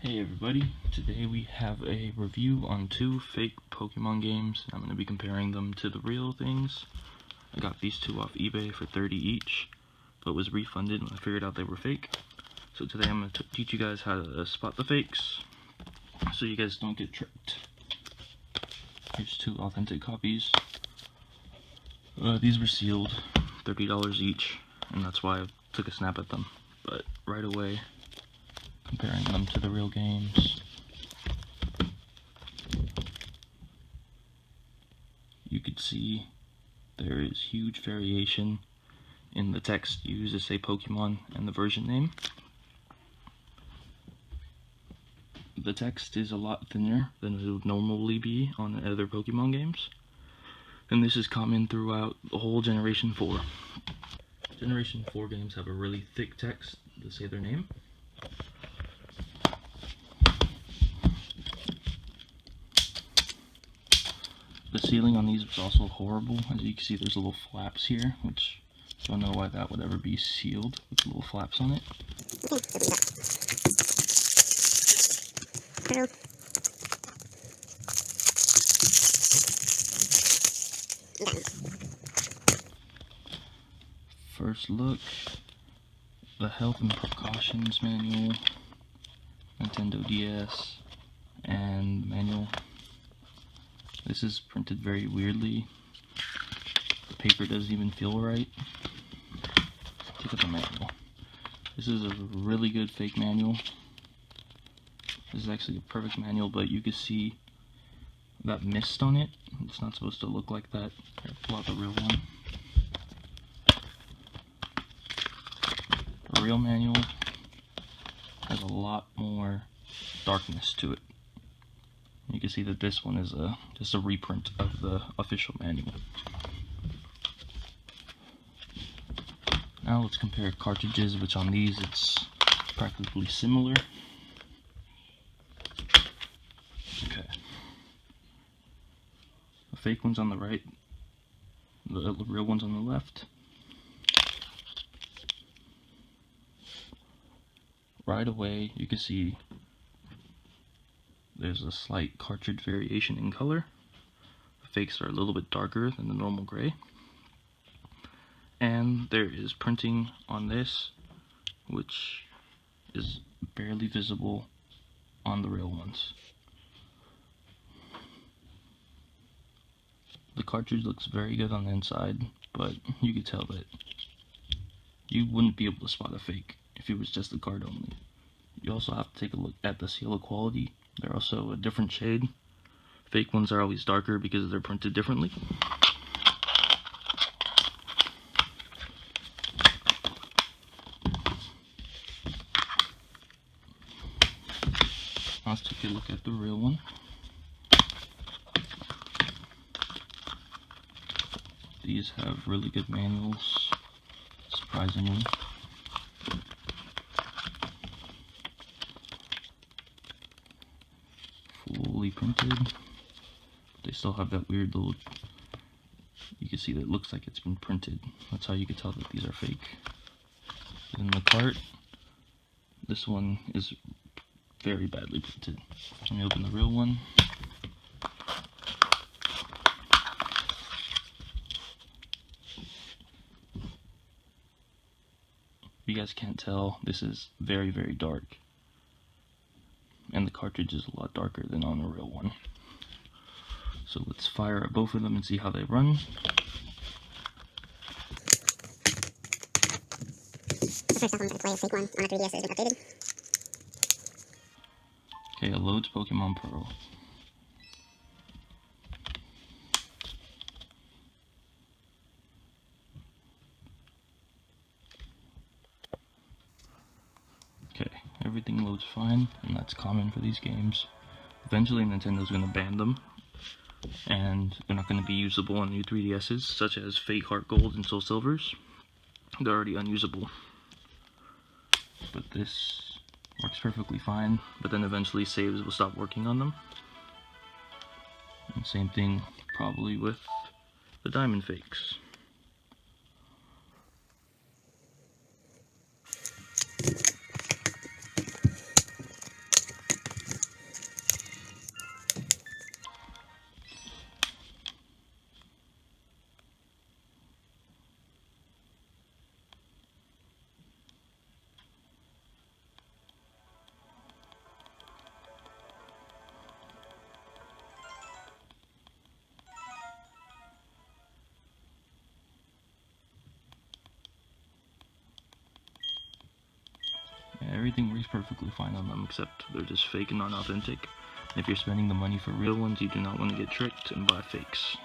Hey everybody, today we have a review on two fake Pokemon games. I'm going to be comparing them to the real things. I got these two off eBay for $30 each, but was refunded when I figured out they were fake. So today I'm going to teach you guys how to spot the fakes, so you guys don't get tricked. Here's two authentic copies. These were sealed, $30 each, and that's why I took a snap at them. But right away, comparing them to the real games, you could see there is huge variation in the text used to say Pokemon and the version name. The text is a lot thinner than it would normally be on other Pokemon games, and this is common throughout the whole Generation 4. Generation 4 games have a really thick text to say their name. The sealing on these was also horrible. As you can see, there's little flaps here, which I don't know why that would ever be sealed with little flaps on it. First look, the Health and Precautions Manual, Nintendo DS, and manual. This is printed very weirdly. The paper doesn't even feel right. Look at the manual. This is a really good fake manual. This is actually a perfect manual, but you can see that mist on it. It's not supposed to look like that. Here, pull out the real one. The real manual has a lot more darkness to it. You can see that this one is just a reprint of the official manual. Now let's compare cartridges, which on these it's practically similar. Okay. The fake one's on the right, the real one's on the left. Right away you can see there's a slight cartridge variation in color. The fakes are a little bit darker than the normal gray. And there is printing on this, which is barely visible on the real ones. The cartridge looks very good on the inside, but you can tell that you wouldn't be able to spot a fake if it was just the card only. You also have to take a look at the seal quality. They're also a different shade. Fake ones are always darker because they're printed differently. Let's take a look at the real one. These have really good manuals, surprisingly. Fully printed. They still have that weird little, you can see that it looks like it's been printed. That's how you can tell that these are fake. In the cart, this one is very badly printed. Let me open the real one. You guys can't tell, this is very, very dark. And the cartridge is a lot darker than on the real one. So let's fire at both of them and see how they run. The first time I'm going to play a fake one on a 3DS that isn't updated. Okay, it loads Pokemon Pearl. Okay, everything loads fine, and that's common for these games. Eventually Nintendo's going to ban them, and they're not going to be usable on new 3DSs, such as Fake Heart Gold and Soul Silvers. They're already unusable. But this works perfectly fine, but then eventually saves will stop working on them. And same thing probably with the Diamond fakes. everything works perfectly fine on them, except they're just fake and non-authentic. If you're spending the money for real ones, you do not want to get tricked and buy fakes.